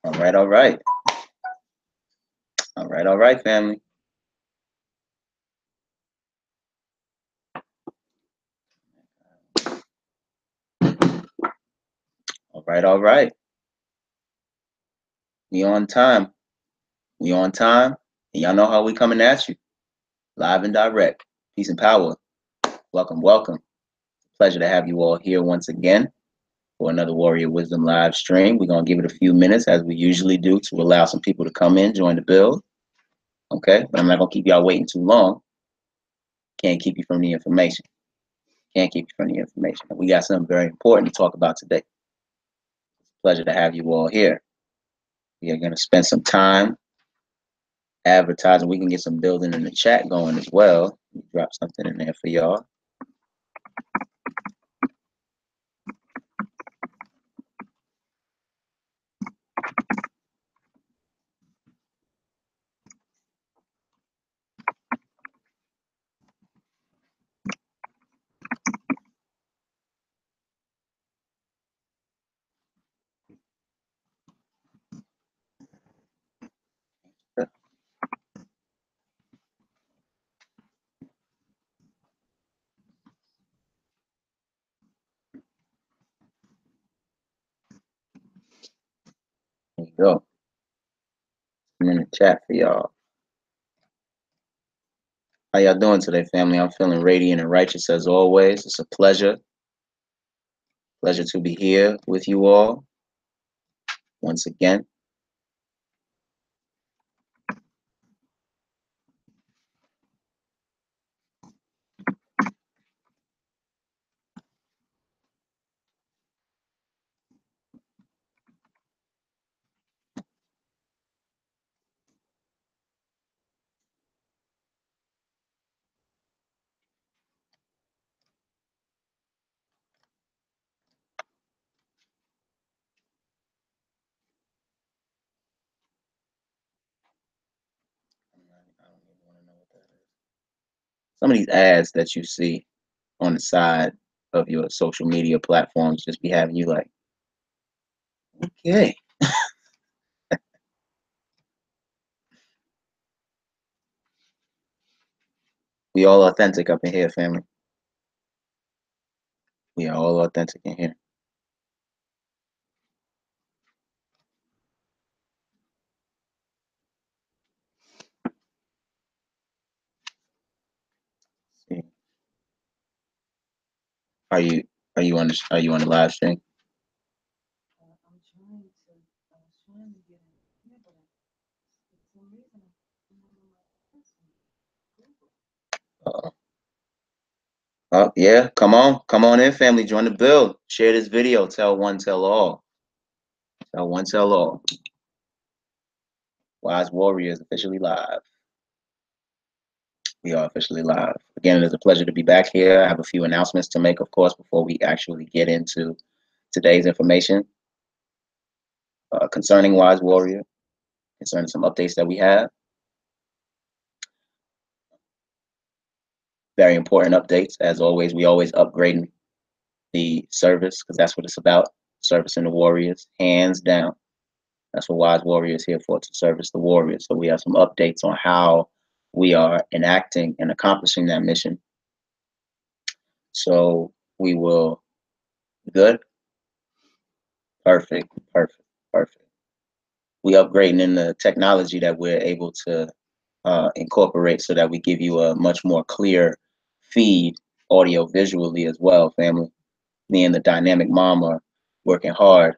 All right, all right. All right, family. All right. We on time. We on time. And y'all know how we coming at you. Live and direct. Peace and power. Welcome, welcome. Pleasure to have you all here once again for another Warrior Wisdom live stream. We're going to give it a few minutes as we usually do to allow some people to come in, join the build. Okay, but I'm not going to keep y'all waiting too long. Can't keep you from the information. Can't keep you from the information. We got something very important to talk about today. Pleasure to have you all here. We are going to spend some time advertising. We can get some building in the chat going as well. Drop something in there for y'all. There you go. I'm in the chat for y'all. How y'all doing today, family? I'm feeling radiant and righteous as always. It's a pleasure. Pleasure to be here with you all once again. I don't even want to know what that is. Some of these ads that you see on the side of your social media platforms just be having you like, okay. We all authentic up in here, family. We are all authentic in here. See. Are you on the live stream? Uh-oh. Oh yeah, come on in, family. Join the build. Share this video. Tell one, tell all. Tell one, tell all. Wise Warriors officially live. We are officially live. Again, it is a pleasure to be back here. I have a few announcements to make, of course, before we actually get into today's information concerning Wise Warrior, concerning some updates that we have. Very important updates. As always, we always upgrading the service because that's what it's about. Servicing the Warriors, hands down. That's what Wise Warrior is here for, to service the Warriors. So we have some updates on how we are enacting and accomplishing that mission. So we will, good? Perfect. We upgrading in the technology that we're able to incorporate so that we give you a much more clear feed audio visually as well, family. Me and the Dynamic Mom are working hard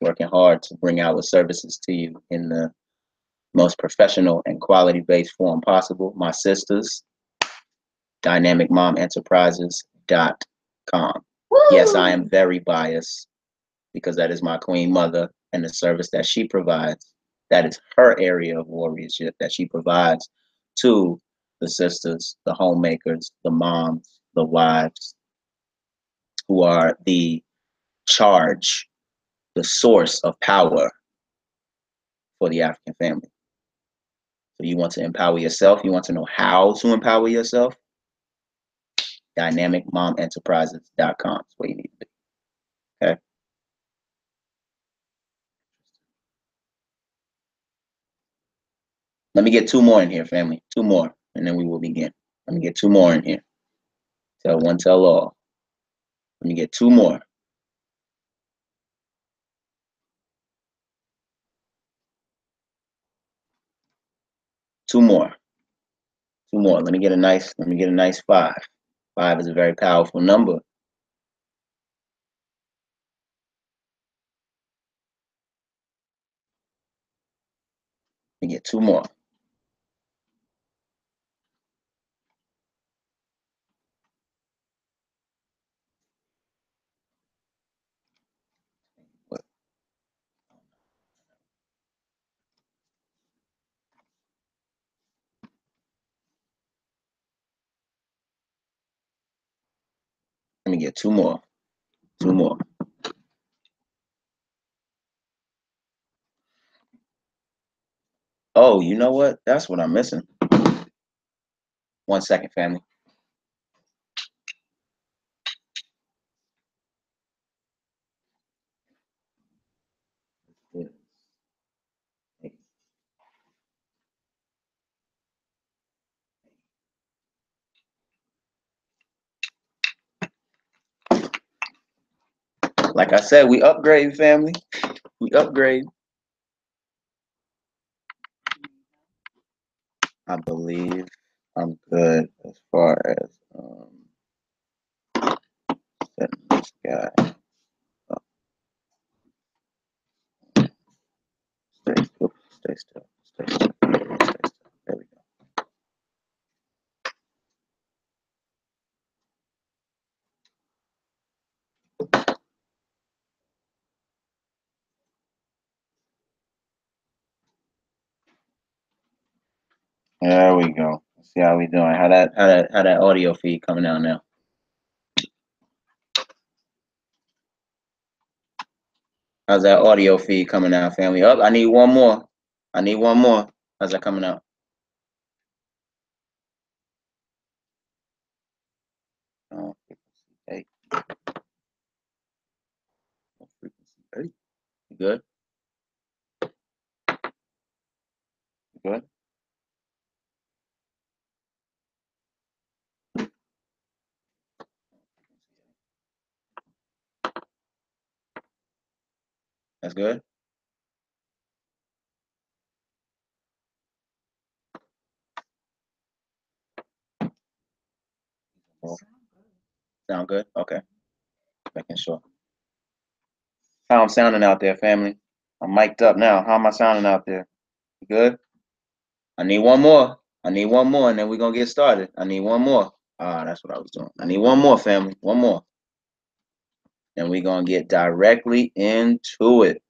to bring our services to you in the most professional and quality-based form possible. My sisters, dynamicmomenterprises.com. Yes, I am very biased because that is my queen mother and the service that she provides. That is her area of warriorship that she provides to the sisters, the homemakers, the moms, the wives, who are the charge, the source of power for the African family. So you want to empower yourself, you want to know how to empower yourself, dynamicmomenterprises.com is where you need to be. Okay. Let me get 2 more in here, family. 2 more, and then we will begin. Let me get 2 more in here. Tell one, tell all. Let me get 2 more. Two more. 2 more. Let me get a nice 5. 5 is a very powerful number. Let me get 2 more. Let me get 2 more. 2 more. Oh, you know what? That's what I'm missing. 1 second, family. Like I said, we upgrade, family. We upgrade. I believe I'm good as far as setting this guy up. Stay still. Stay still. Stay still. Stay still. There we go. There we go. Let's see how we doing. How that audio feed coming out now? How's that audio feed coming out, family? Up. I need one more. I need one more. How's that coming out? Oh, frequency 8. Frequency 8. You good? You good? That's good. Sound good? Okay. Making sure. How I'm sounding out there, family? I'm mic'd up now. How am I sounding out there? You good? I need one more. I need one more, and then we're gonna get started. I need one more. Ah, that's what I was doing. I need one more, family. One more. Then we're gonna get directly into it.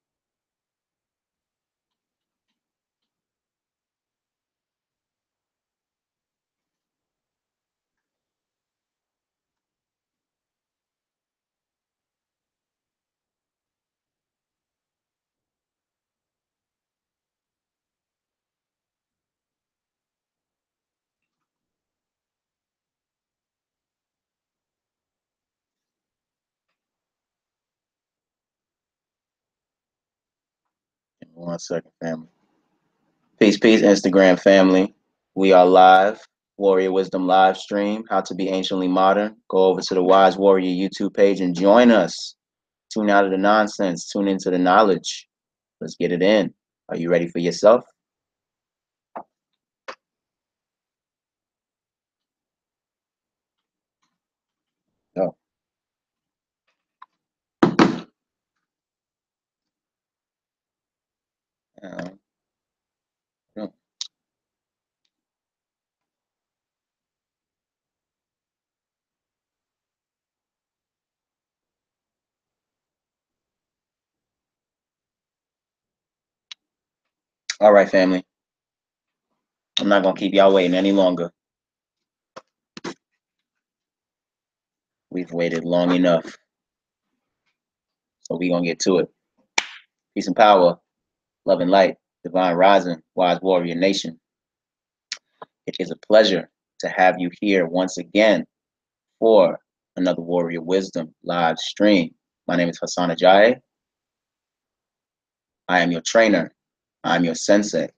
Give me 1 second, family. Peace, peace, Instagram family. We are live. Warrior Wisdom live stream. How to be anciently modern. Go over to the Wise Warrior YouTube page and join us. Tune out of the nonsense. Tune into the knowledge. Let's get it in. Are you ready for yourself? Go. Go. All right, family. I'm not going to keep y'all waiting any longer. We've waited long enough. So we're going to get to it. Peace and power, love and light, divine rising, wise warrior nation. It is a pleasure to have you here once again for another Warrior Wisdom live stream. My name is Hassan Ajayi. I am your trainer. I am your sensei.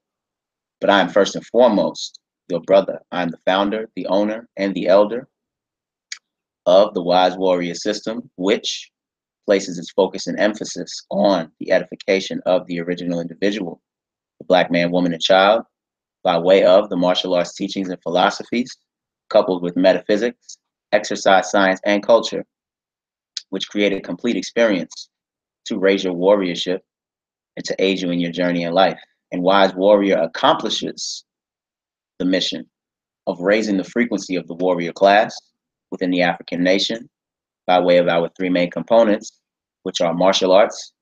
But I am first and foremost your brother. I am the founder, the owner, and the elder of the Wise Warrior System, which places its focus and emphasis on the edification of the original individual, the Black man, woman, and child, by way of the martial arts teachings and philosophies, coupled with metaphysics, exercise science, and culture, which create a complete experience to raise your warriorship and to aid you in your journey in life. And Wise Warrior accomplishes the mission of raising the frequency of the warrior class within the African nation by way of our three main components, which are martial arts,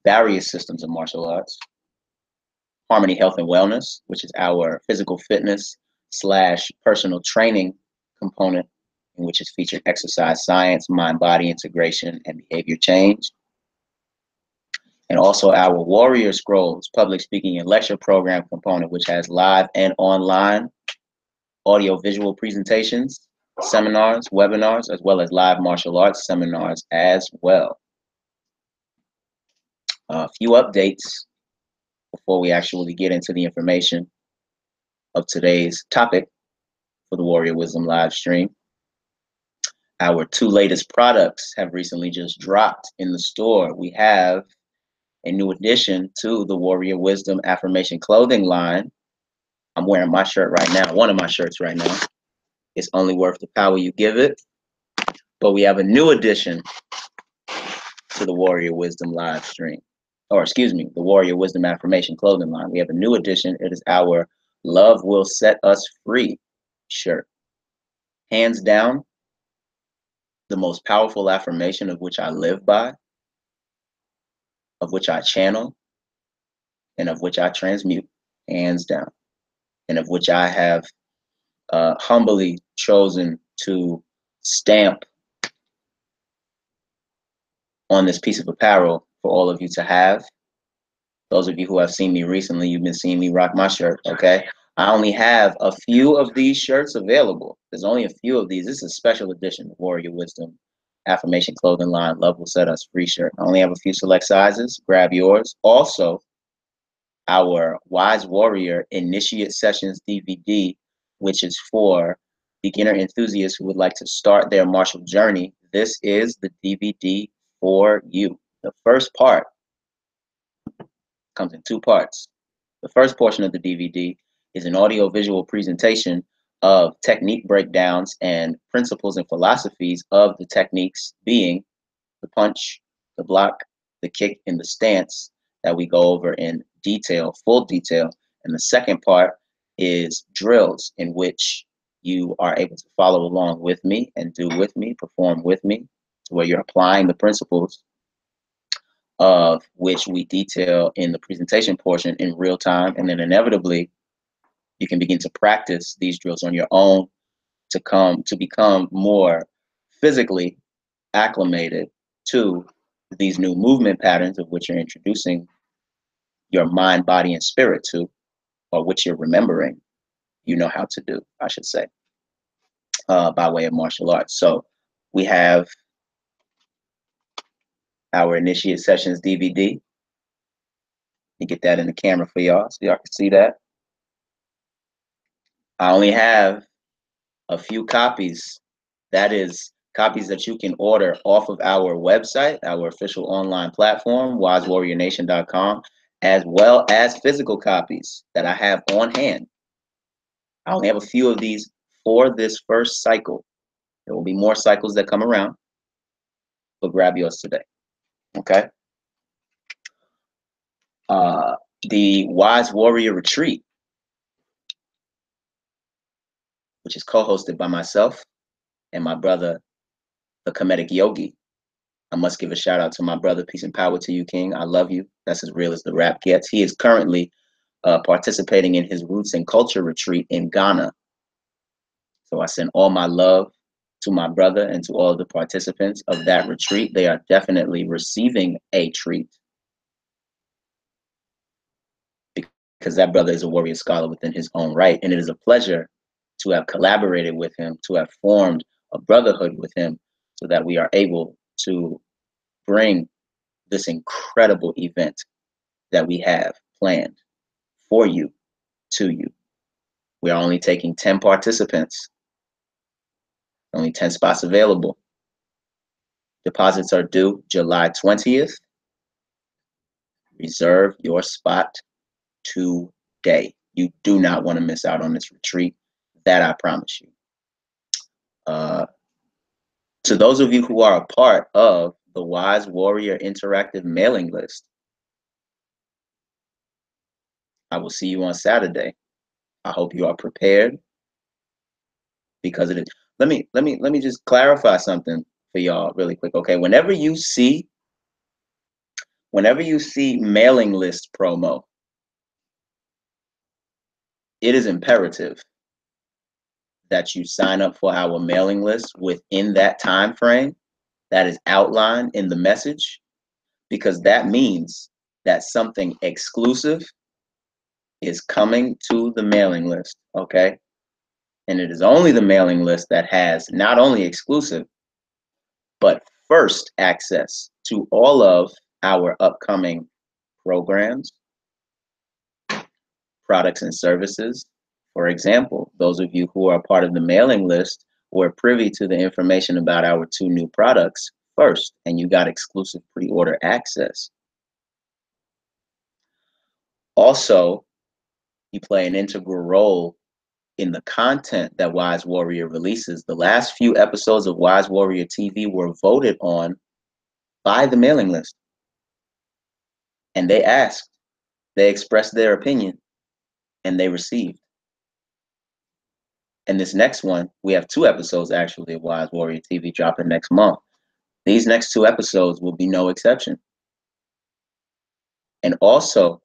various systems of martial arts, Harmony Health and Wellness, which is our physical fitness / personal training component, in which is featured exercise science, mind-body integration, and behavior change. And also our Warrior Scrolls public speaking and lecture program component, which has live and online audio-visual presentations, seminars, webinars, as well as live martial arts seminars as well. A few updates before we actually get into the information of today's topic for the Warrior Wisdom live stream. Our two latest products have recently just dropped in the store. We have a new addition to the Warrior Wisdom Affirmation clothing line. I'm wearing my shirt right now, one of my shirts right now. It's only worth the power you give it. But we have a new addition to the Warrior Wisdom live stream. Or excuse me, the Warrior Wisdom Affirmation clothing line. We have a new addition. It is our Love Will Set Us Free shirt. Hands down, the most powerful affirmation of which I live by, of which I channel, and of which I transmute, hands down, and of which I have humbly chosen to stamp on this piece of apparel for all of you to have. Those of you who have seen me recently, you've been seeing me rock my shirt, okay? I only have a few of these shirts available. There's only a few of these. This is a special edition of Warrior Wisdom Affirmation clothing line, Love Will Set Us Free shirt. I only have a few select sizes. Grab yours. Also, our Wise Warrior Initiate Sessions DVD, which is for beginner enthusiasts who would like to start their martial journey. This is the DVD for you. The first part comes in two parts. The first portion of the DVD is an audio-visual presentation of technique breakdowns and principles and philosophies of the techniques, being the punch, the block, the kick, and the stance that we go over in detail, full detail. And the second part is drills in which you are able to follow along with me and do with me, perform with me, to where you're applying the principles of which we detail in the presentation portion in real time. And then inevitably, you can begin to practice these drills on your own to become more physically acclimated to these new movement patterns of which you're introducing your mind, body, and spirit to, or which you're remembering, you know how to do, I should say, by way of martial arts. So we have our Initiate Sessions DVD. Let me get that in the camera for y'all so y'all can see that. I only have a few copies. That is copies that you can order off of our website, our official online platform, wisewarriornation.com, as well as physical copies that I have on hand. I only have a few of these for this first cycle. There will be more cycles that come around, but grab yours today, okay? The Wise Warrior Retreat, which is co-hosted by myself and my brother, the Comedic Yogi. I must give a shout out to my brother. Peace and power to you, King. I love you. That's as real as the rap gets. He is currently participating in his Roots and Culture Retreat in Ghana. So I send all my love to my brother and to all of the participants of that retreat. They are definitely receiving a treat, because that brother is a warrior scholar within his own right. And it is a pleasure to have collaborated with him, to have formed a brotherhood with him, so that we are able to bring this incredible event that we have planned for you, to you. We are only taking 10 participants, only 10 spots available. Deposits are due July 20th. Reserve your spot today. You do not want to miss out on this retreat. That I promise you. To those of you who are a part of the Wise Warrior Interactive mailing list, I will see you on Saturday. I hope you are prepared, because it is. Let me just clarify something for y'all really quick. Okay, whenever you see mailing list promo, it is imperative that you sign up for our mailing list within that time frame that is outlined in the message, because that means that something exclusive is coming to the mailing list, okay? And it is only the mailing list that has not only exclusive, but first access to all of our upcoming programs, products, and services. For example, those of you who are part of the mailing list were privy to the information about our 2 new products first, and you got exclusive pre-order access. Also, you play an integral role in the content that Wise Warrior releases. The last few episodes of Wise Warrior TV were voted on by the mailing list. And they asked, they expressed their opinion, and they received. And this next one, we have 2 episodes actually of Wise Warrior TV dropping next month. These next 2 episodes will be no exception. And also,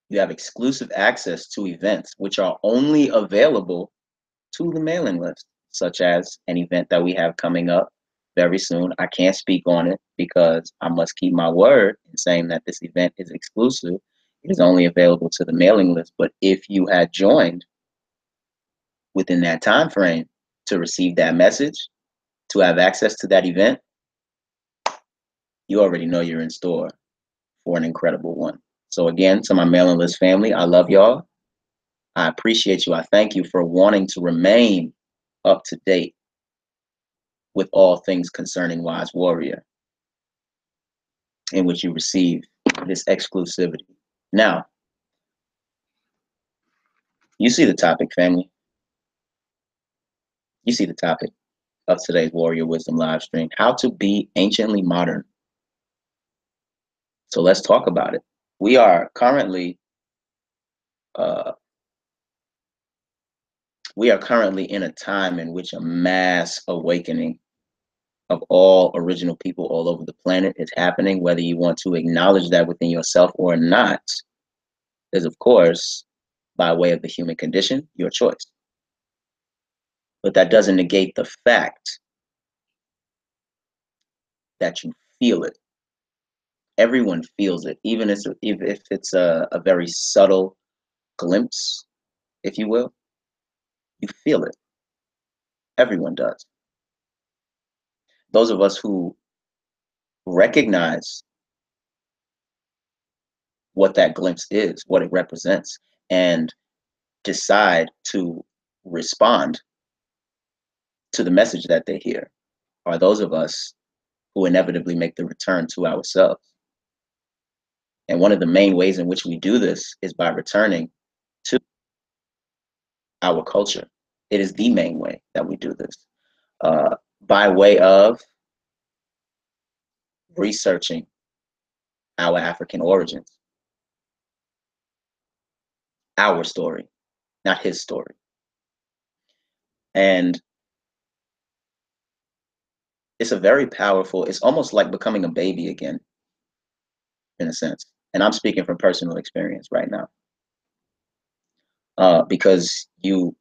you have exclusive access to events which are only available to the mailing list, such as an event that we have coming up very soon. I can't speak on it because I must keep my word in saying that this event is exclusive. It is only available to the mailing list. But if you had joined within that time frame to receive that message, to have access to that event, you already know you're in store for an incredible one. So again, to my mailing list family, I love y'all. I appreciate you. I thank you for wanting to remain up to date with all things concerning Wise Warrior, in which you receive this exclusivity. Now, you see the topic, family. You see the topic of today's Warrior Wisdom live stream: how to be anciently modern. So let's talk about it. We are currently in a time in which a mass awakening of all original people all over the planet is happening. Whether you want to acknowledge that within yourself or not is, of course, by way of the human condition, your choice. But that doesn't negate the fact that you feel it. Everyone feels it, even if it's a very subtle glimpse, if you will. You feel it. Everyone does. Those of us who recognize what that glimpse is, what it represents, and decide to respond to the message that they hear, are those of us who inevitably make the return to ourselves. And one of the main ways in which we do this is by returning to our culture. It is the main way that we do this, by way of researching our African origins, our story, not his story. And it's a very powerful, it's almost like becoming a baby again, in a sense. And I'm speaking from personal experience right now. Because you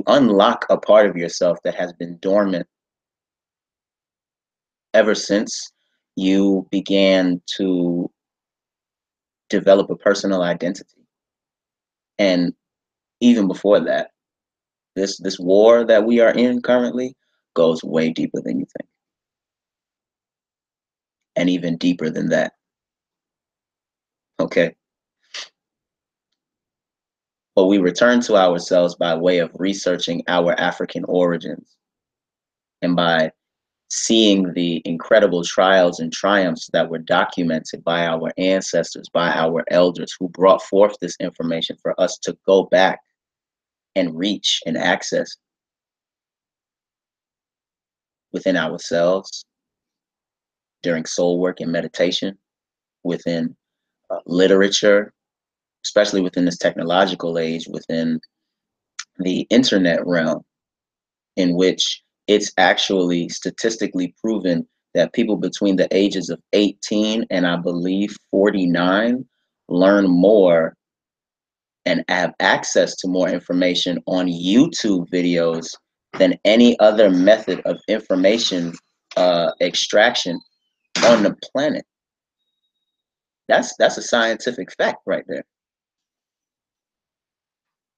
unlock a part of yourself that has been dormant ever since you began to develop a personal identity. And even before that, this war that we are in currently goes way deeper than you think, and even deeper than that. Okay, but we return to ourselves by way of researching our African origins and by seeing the incredible trials and triumphs that were documented by our ancestors, by our elders who brought forth this information for us to go back and reach and access within ourselves during soul work and meditation, within literature, especially within this technological age, within the internet realm, in which it's actually statistically proven that people between the ages of 18 and I believe 49 learn more and have access to more information on YouTube videos than any other method of information extraction on the planet. That's a scientific fact right there.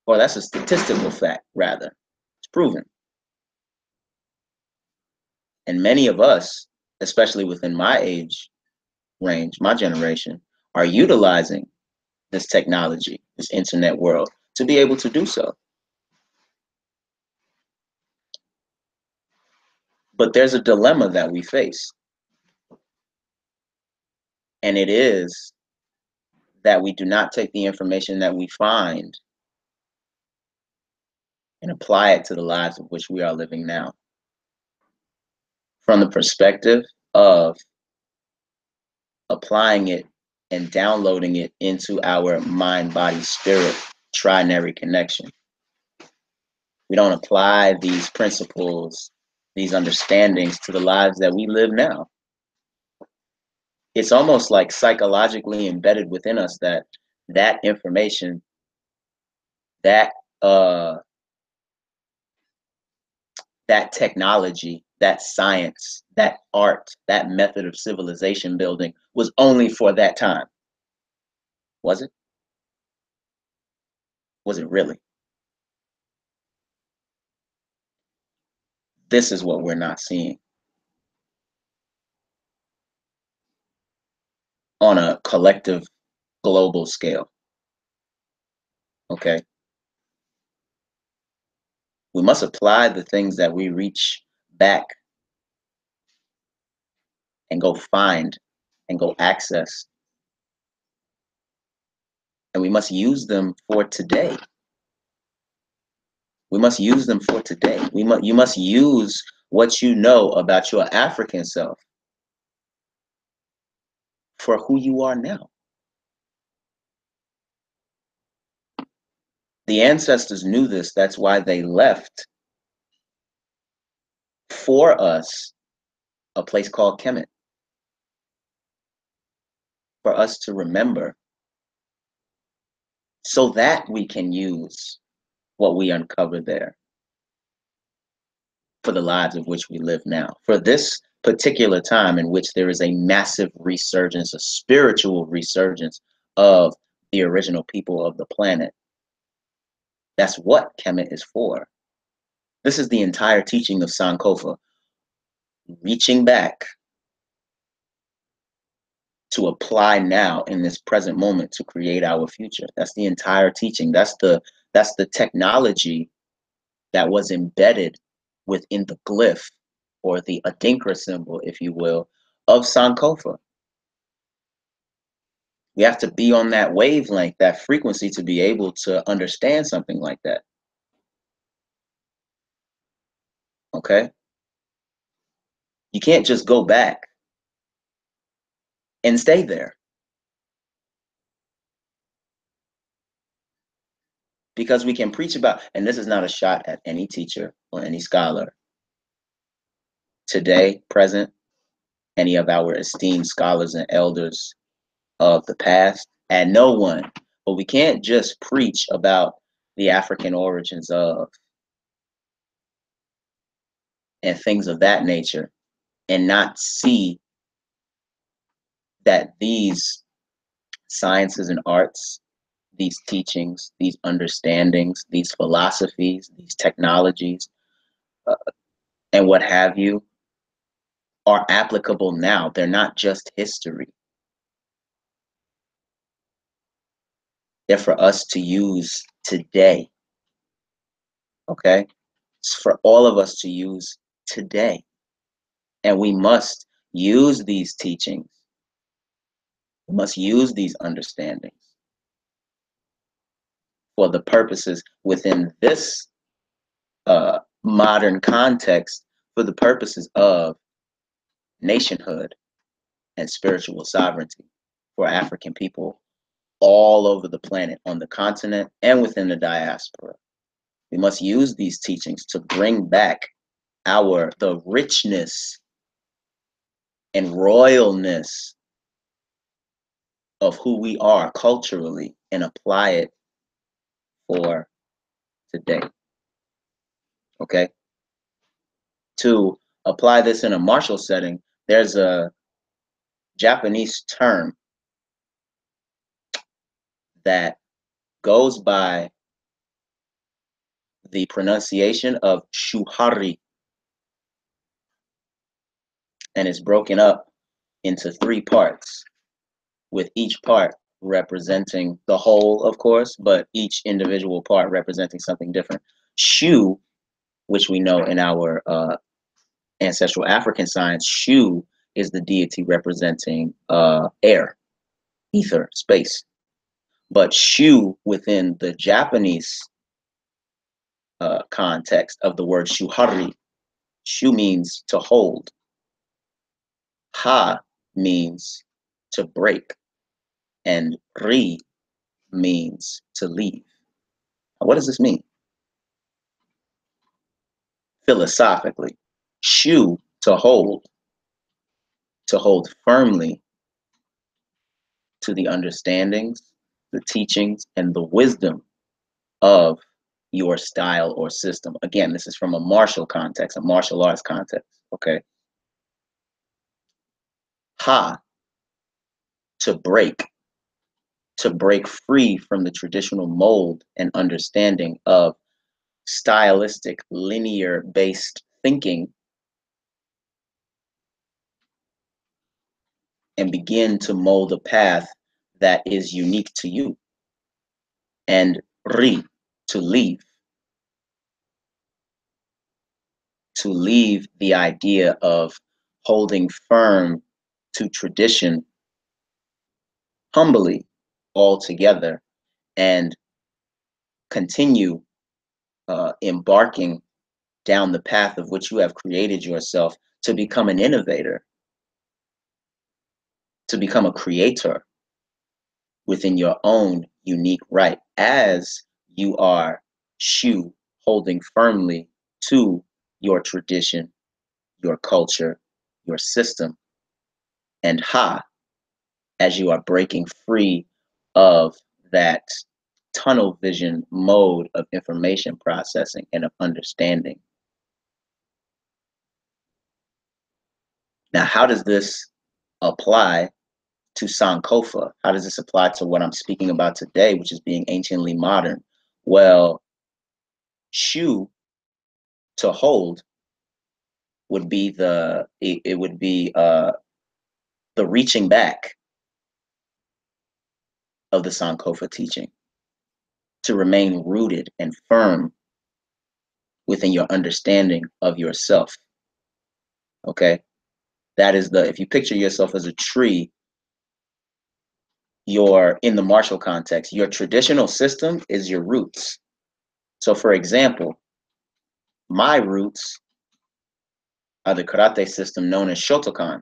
Or that's a statistical fact, rather. It's proven. And many of us, especially within my age range, my generation, are utilizing this technology, this internet world, to be able to do so. But there's a dilemma that we face. And it is that we do not take the information that we find and apply it to the lives of which we are living now. From the perspective of applying it and downloading it into our mind, body, spirit trinary connection. We don't apply these principles, these understandings to the lives that we live now. It's almost like psychologically embedded within us that that information, that that technology, that science, that art, that method of civilization building was only for that time. Was it? Was it really? This is what we're not seeing on a collective global scale. Okay. We must apply the things that we reach back and go find and go access. And we must use them for today. We must use them for today. You must use what you know about your African self for who you are now. The ancestors knew this. That's why they left for us a place called Kemet, for us to remember, so that we can use what we uncover there for the lives of which we live now. For this particular time in which there is a massive resurgence, a spiritual resurgence of the original people of the planet. That's what Kemet is for. This is the entire teaching of Sankofa, reaching back to apply now in this present moment to create our future. That's the entire teaching. That's the technology that was embedded within the glyph, or the Adinkra symbol, if you will, of Sankofa. We have to be on that wavelength, that frequency, to be able to understand something like that. Okay? You can't just go back and stay there. Because we can preach about, and this is not a shot at any teacher or any scholar, today, present, any of our esteemed scholars and elders of the past, and no one. But we can't just preach about the African origins of and things of that nature and not see that these sciences and arts, these teachings, these understandings, these philosophies, these technologies, and what have you, are applicable now. They're not just history. They're for us to use today. Okay? It's for all of us to use today. And we must use these teachings. We must use these understandings for the purposes within this modern context, for the purposes of nationhood and spiritual sovereignty for African people all over the planet, on the continent and within the diaspora. We must use these teachings to bring back the richness and royalness of who we are culturally and apply it for today. Okay? To apply this in a martial setting, there's a Japanese term that goes by the pronunciation of shuhari, and it's broken up into 3 parts, with each part representing the whole, of course, but each individual part representing something different. Shu, which we know in our ancestral African science, Shu is the deity representing air, ether, space. But Shu within the Japanese context of the word shuhari, Shu means to hold. Ha means to break. And Ri means to leave. What does this mean? Philosophically, Shu, to hold firmly to the understandings, the teachings, and the wisdom of your style or system. Again, this is from a martial context, a martial arts context, okay? Ha, to break free from the traditional mold and understanding of stylistic, linear-based thinking and begin to mold a path that is unique to you. And Ri, to leave the idea of holding firm to tradition humbly all together and continue embarking down the path of which you have created yourself to become an innovator, to become a creator within your own unique right, as you are Shu, holding firmly to your tradition, your culture, your system, and Ha, as you are breaking free of that tunnel vision mode of information processing and of understanding. Now, how does this apply to Sankofa? How does this apply to what I'm speaking about today, which is being anciently modern? Well, Shu, to hold, would be the reaching back of the Sankofa teaching, to remain rooted and firm within your understanding of yourself. Okay, that is if you picture yourself as a tree, in the martial context, your traditional system is your roots. So for example, my roots are the karate system known as Shotokan.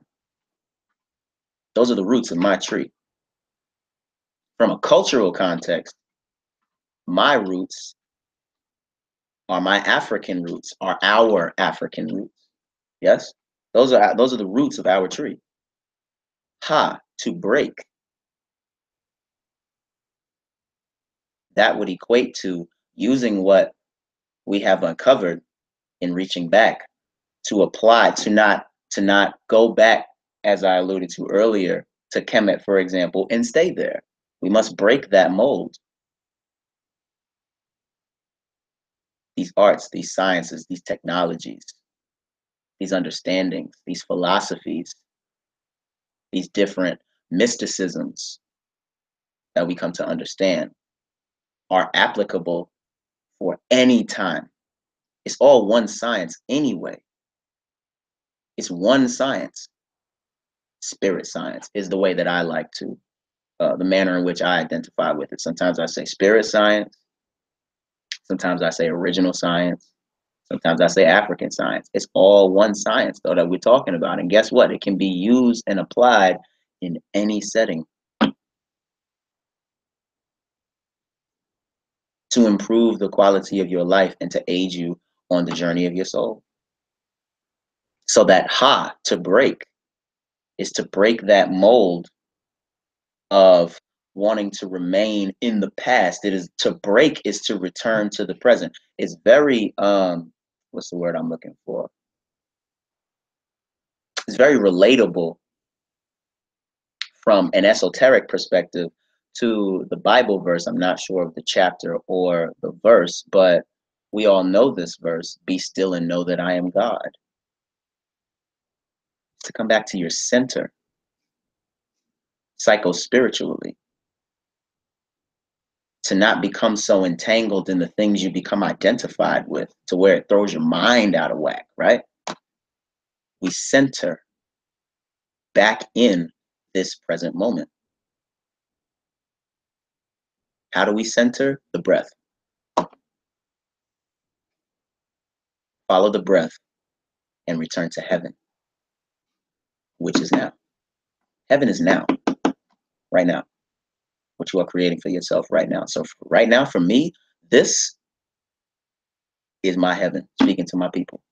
Those are the roots of my tree. From a cultural context, my roots are my African roots, are our African roots. Yes? Those are the roots of our tree. Ha, to break. That would equate to using what we have uncovered in reaching back to apply, to not go back, as I alluded to earlier, to Kemet, for example, and stay there. We must break that mold. These arts, these sciences, these technologies, these understandings, these philosophies, these different mysticisms that we come to understand are applicable for any time. It's all one science anyway. It's one science. Spirit science is the way that I like to, the manner in which I identify with it. Sometimes I say spirit science. Sometimes I say original science. Sometimes I say African science. It's all one science, though, that we're talking about. And guess what? It can be used and applied in any setting to improve the quality of your life and to aid you on the journey of your soul. So that to break, is to break that mold of wanting to remain in the past. It is to break, is to return to the present. It's very what's the word I'm looking for? It's very relatable from an esoteric perspective to the Bible verse. I'm not sure of the chapter or the verse, but we all know this verse: be still and know that I am God. To come back to your center psycho-spiritually, to not become so entangled in the things you become identified with to where it throws your mind out of whack, right? We center back in this present moment. How do we center? The breath. Follow the breath and return to heaven, which is now. Heaven is now, right now, what you are creating for yourself right now. So right now, for me, this is my heaven, speaking to my people.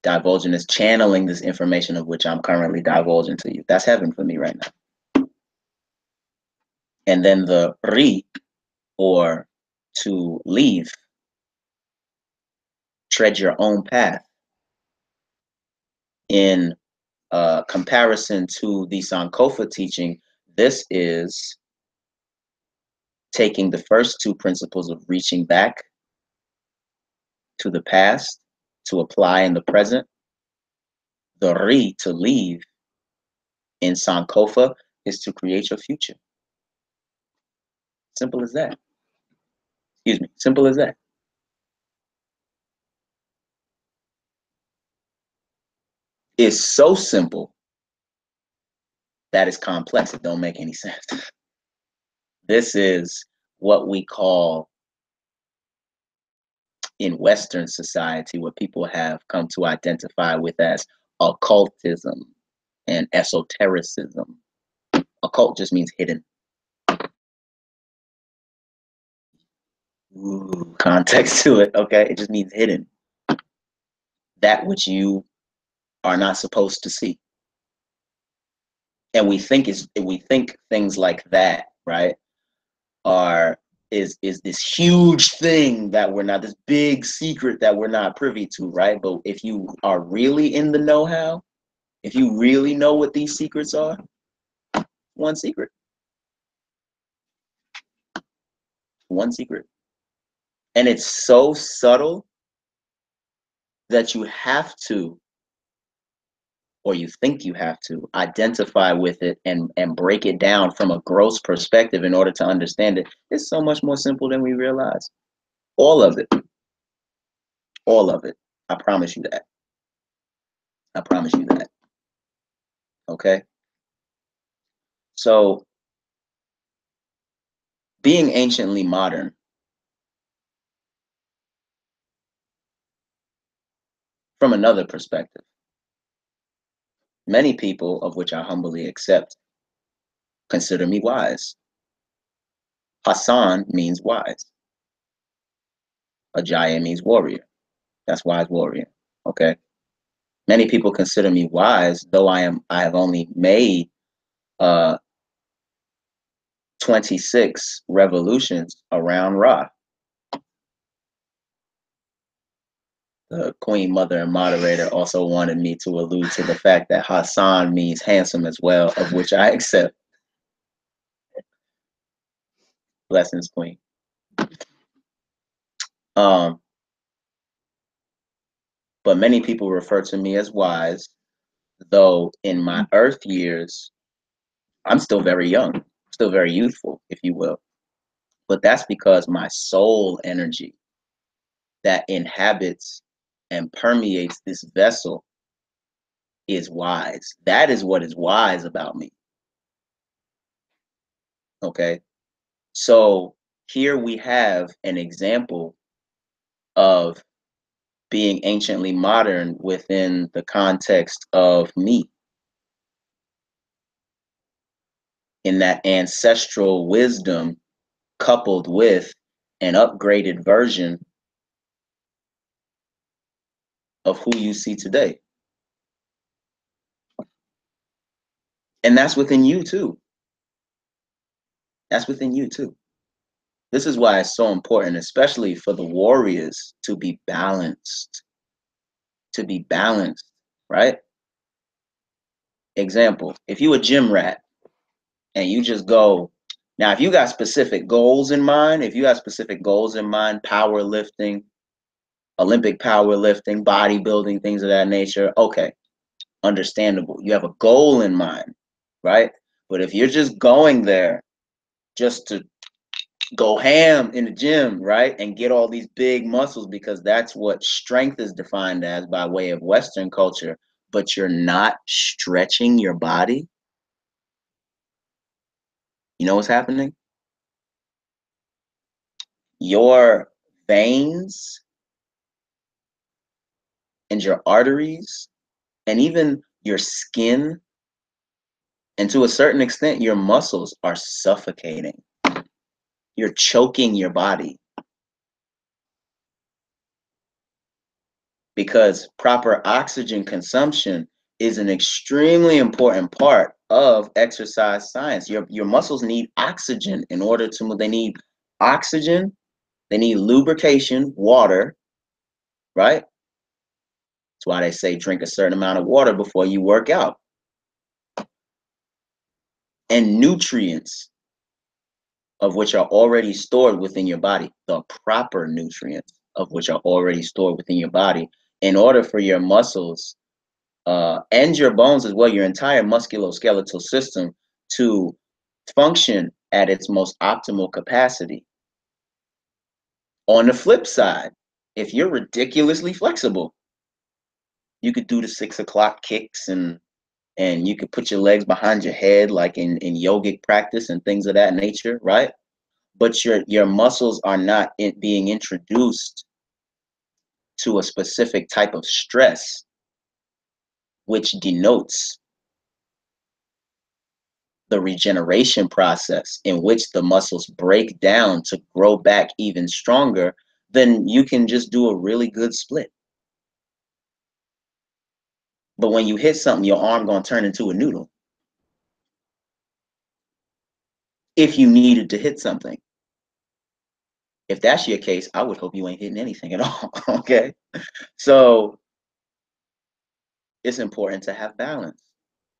Divulging this, channeling this information of which I'm currently divulging to you. That's heaven for me right now. And then the ri, or to leave, tread your own path. In comparison to the Sankofa teaching, this is taking the first two principles of reaching back to the past to apply in the present. The ri, to leave, in Sankofa is to create your future. Simple as that. Excuse me. Simple as that. It's so simple that it's complex. It don't make any sense. This is what we call in Western society, what people have come to identify with as occultism and esotericism. Occult just means hidden. Ooh, context to it, okay? It just means hidden. That which you are not supposed to see. And we think things like that, right, is this huge thing that we're not, this big secret that we're not privy to, right? But if you are really in the know-how, if you really know what these secrets are, one secret. One secret. And it's so subtle that you have to, or you think you have to, identify with it and break it down from a gross perspective in order to understand it. It's so much more simple than we realize. All of it. All of it. I promise you that. I promise you that. Okay? So, being anciently modern, from another perspective, many people, of which I humbly accept, consider me wise. Hassan means wise. Ajaya means warrior. That's wise warrior. Okay? Many people consider me wise, though I have only made 26 revolutions around Ra. The Queen Mother and Moderator also wanted me to allude to the fact that Hassan means handsome as well, of which I accept. Blessings, Queen. But many people refer to me as wise, though in my earth years, I'm still very young, still very youthful, if you will. But that's because my soul energy that inhabits and permeates this vessel is wise. That is what is wise about me. Okay. So here we have an example of being anciently modern within the context of me, in that ancestral wisdom coupled with an upgraded version of who you see today. And that's within you too. That's within you too. This is why it's so important, especially for the warriors, to be balanced. To be balanced, right? Example, if you a gym rat and you just go, now if you got specific goals in mind, powerlifting, Olympic powerlifting, bodybuilding, things of that nature, okay, understandable. You have a goal in mind, right? But if you're just going there just to go ham in the gym, right, and get all these big muscles because that's what strength is defined as by way of Western culture, but you're not stretching your body, you know what's happening? Your veins and your arteries and even your skin, and to a certain extent your muscles, are suffocating. You're choking your body, because proper oxygen consumption is an extremely important part of exercise science. Your muscles need oxygen in order to move. They need oxygen, they need lubrication, water, right? That's why they say drink a certain amount of water before you work out. And nutrients, of which are already stored within your body, the proper nutrients of which are already stored within your body, in order for your muscles and your bones as well, your entire musculoskeletal system, to function at its most optimal capacity. On the flip side, if you're ridiculously flexible, you could do the 6 o'clock kicks, and you could put your legs behind your head like in yogic practice and things of that nature, right? But your muscles are not being introduced to a specific type of stress, which denotes the regeneration process in which the muscles break down to grow back even stronger, then you can just do a really good split. But when you hit something, your arm gonna turn into a noodle if you needed to hit something. If that's your case, I would hope you ain't hitting anything at all. Okay. So it's important to have balance.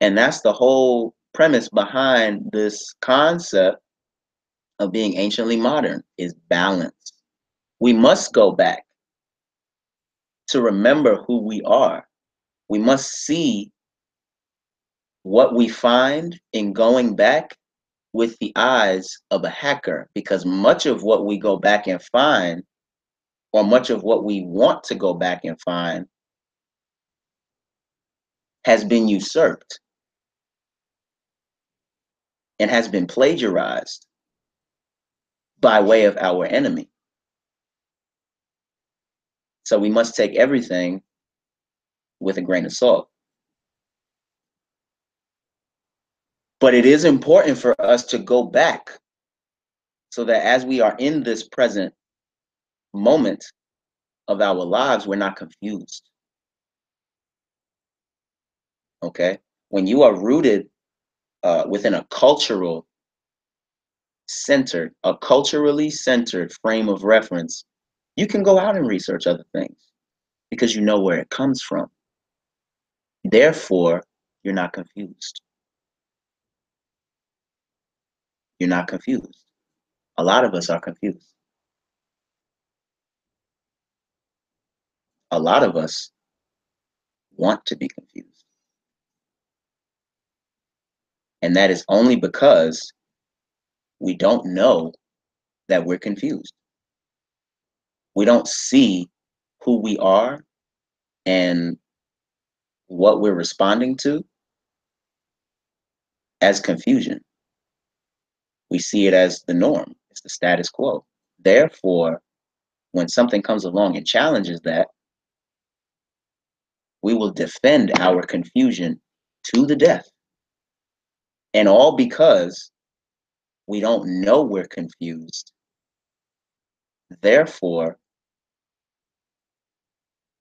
And that's the whole premise behind this concept of being anciently modern, is balance. We must go back to remember who we are. We must see what we find in going back with the eyes of a hacker, because much of what we go back and find, or much of what we want to go back and find, has been usurped and has been plagiarized by way of our enemy. So we must take everything with a grain of salt. But it is important for us to go back so that as we are in this present moment of our lives, we're not confused. Okay? When you are rooted within a culturally centered frame of reference, you can go out and research other things because you know where it comes from. Therefore, you're not confused. You're not confused. A lot of us are confused. A lot of us want to be confused. And that is only because we don't know that we're confused. We don't see who we are and what we're responding to as confusion. We see it as the norm, it's the status quo. Therefore, when something comes along and challenges that, we will defend our confusion to the death. And all because we don't know we're confused. Therefore,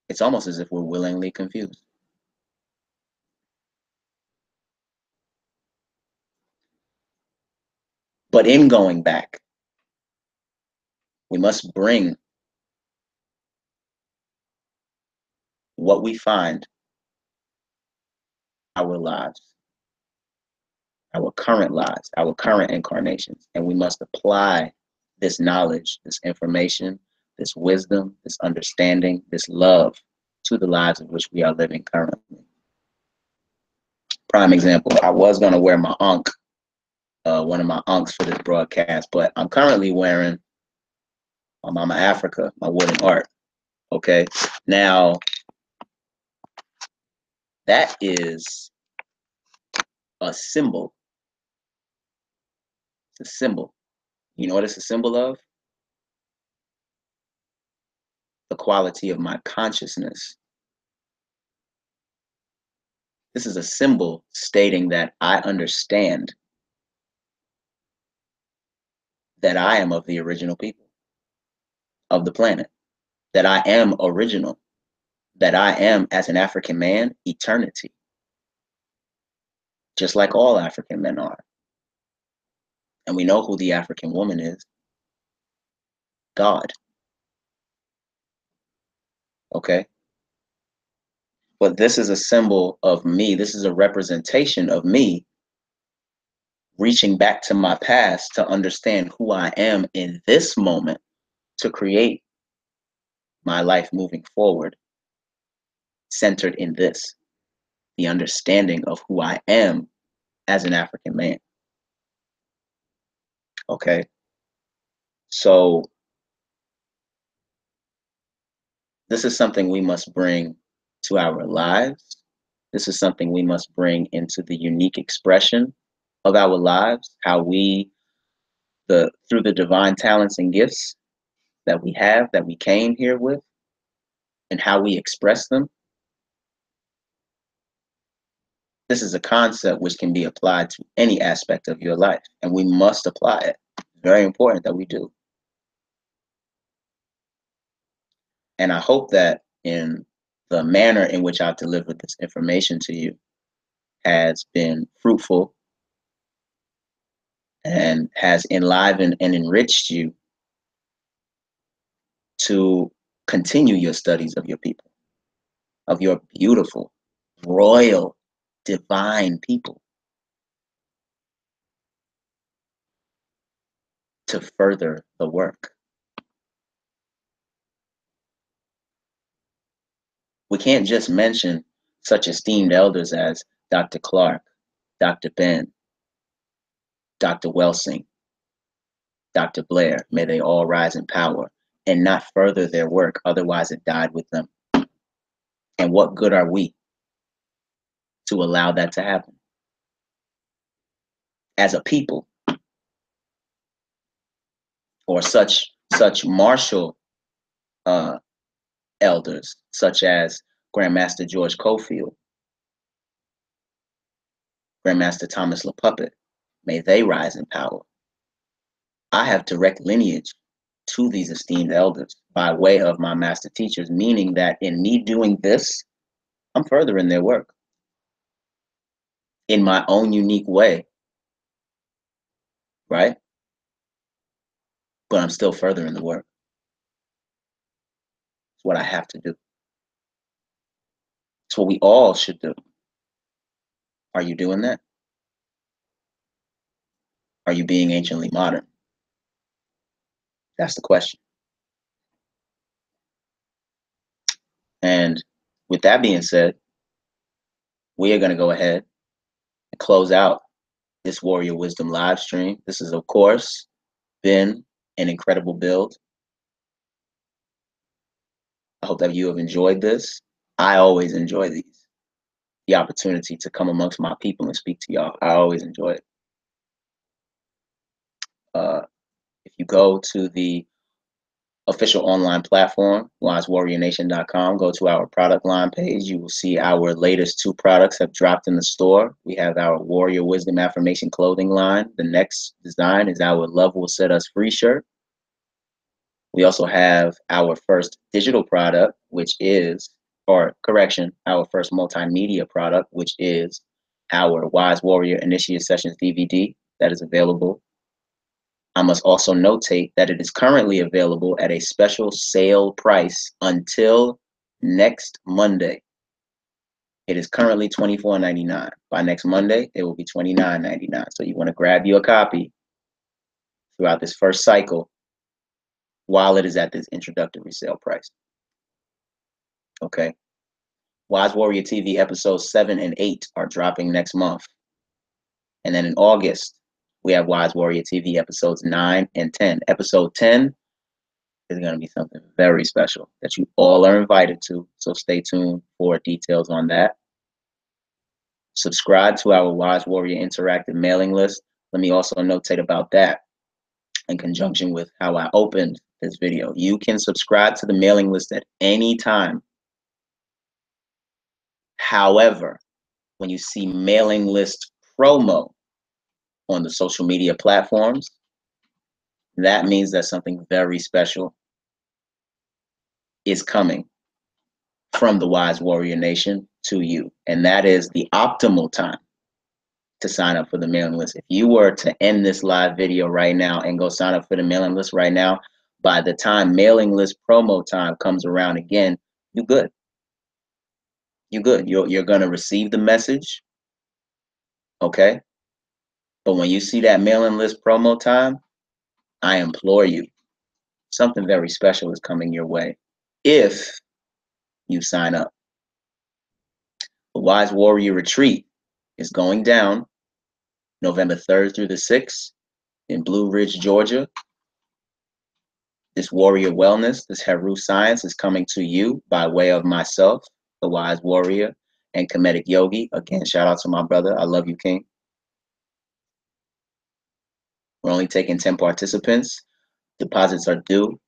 it's almost as if we're willingly confused. But in going back, we must bring what we find our lives, our current lives, our current incarnations, and we must apply this knowledge, this information, this wisdom, this understanding, this love to the lives in which we are living currently. Prime example, I was going to wear my Ankh, one of my Ankhs for this broadcast, but I'm currently wearing my Mama Africa, my wooden art. Okay, now that is a symbol. It's a symbol. You know what it's a symbol of? The quality of my consciousness. This is a symbol stating that I understand that I am of the original people of the planet, that I am original, that I am, as an African man, eternity, just like all African men are. And we know who the African woman is: God. Okay? But this is a symbol of me. This is a representation of me reaching back to my past to understand who I am in this moment to create my life moving forward, centered in this, the understanding of who I am as an African man. Okay? So this is something we must bring to our lives. This is something we must bring into the unique expression of our lives, how we, through the divine talents and gifts that we have, that we came here with, and how we express them. This is a concept which can be applied to any aspect of your life, and we must apply it. It's very important that we do. And I hope that in the manner in which I've delivered this information to you has been fruitful and has enlivened and enriched you to continue your studies of your people, of your beautiful, royal, divine people, to further the work. We can't just mention such esteemed elders as Dr. Clark, Dr. Ben, Dr. Welsing, Dr. Blair, may they all rise in power, and not further their work, otherwise it died with them. And what good are we to allow that to happen? As a people, or such martial elders, such as Grandmaster George Cofield, Grandmaster Thomas LaPuppet, may they rise in power. I have direct lineage to these esteemed elders by way of my master teachers, meaning that in me doing this, I'm furthering their work in my own unique way, right? But I'm still furthering the work. It's what I have to do. It's what we all should do. Are you doing that? Are you being anciently modern? That's the question. And with that being said, we are going to go ahead and close out this Warrior Wisdom live stream. This is, of course, been an incredible build. I hope that you have enjoyed this. I always enjoy these. The opportunity to come amongst my people and speak to y'all. I always enjoy it. If you go to the official online platform, wisewarriornation.com, go to our product line page, you will see our latest 2 products have dropped in the store. We have our Warrior Wisdom Affirmation clothing line. The next design is our Love Will Set Us Free shirt. We also have our first digital product, which is, or correction, our first multimedia product, which is our Wise Warrior Initiate Sessions DVD that is available. I must also notate that it is currently available at a special sale price until next Monday. It is currently $24.99. By next Monday, it will be $29.99. So you want to grab you a copy throughout this first cycle while it is at this introductory sale price. Okay. Wise Warrior TV episodes 7 and 8 are dropping next month. And then in August, we have Wise Warrior TV episodes 9 and 10. Episode 10 is going to be something very special that you all are invited to. So stay tuned for details on that. Subscribe to our Wise Warrior Interactive mailing list. Let me also notate about that in conjunction with how I opened this video. You can subscribe to the mailing list at any time. However, when you see mailing list promo on the social media platforms, that means that something very special is coming from the Wise Warrior Nation to you. And that is the optimal time to sign up for the mailing list. If you were to end this live video right now and go sign up for the mailing list right now, by the time mailing list promo time comes around again, you're good. You're good. You're going to receive the message. Okay. But when you see that mailing list promo time, I implore you, something very special is coming your way if you sign up. The Wise Warrior Retreat is going down November 3rd through the 6th in Blue Ridge, Georgia. This Warrior Wellness, this Heru Science is coming to you by way of myself, the Wise Warrior, and Kemetic Yogi. Again, shout out to my brother. I love you, King. We're only taking 10 participants. Deposits are due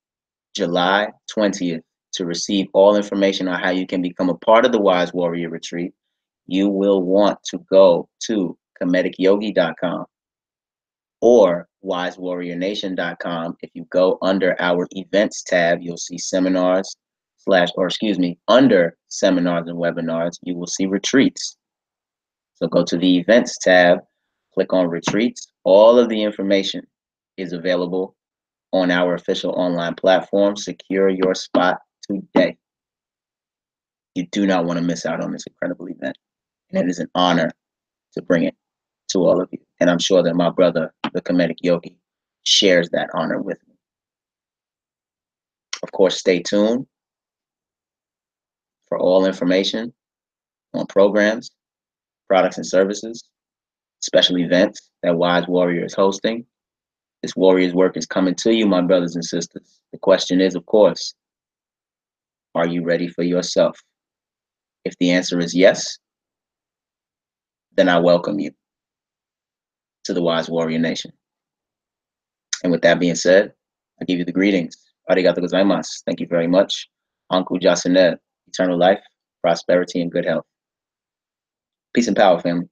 July 20th. To receive all information on how you can become a part of the Wise Warrior Retreat, you will want to go to KemeticYogi.com or WiseWarriorNation.com. If you go under our events tab, you'll see seminars under seminars and webinars, you will see retreats. So go to the events tab, click on retreats. All of the information is available on our official online platform. Secure your spot today. You do not want to miss out on this incredible event. And it is an honor to bring it to all of you. And I'm sure that my brother, the Kemetic Yogi, shares that honor with me. Of course, stay tuned for all information on programs, products and services, special events that Wise Warrior is hosting. This Warrior's work is coming to you, my brothers and sisters. The question is, of course, are you ready for yourself? If the answer is yes, then I welcome you to the Wise Warrior Nation. And with that being said, I give you the greetings. Arigato gozaimasu. Thank you very much. Anku Jasanel. Eternal life, prosperity, and good health. Peace and power, family.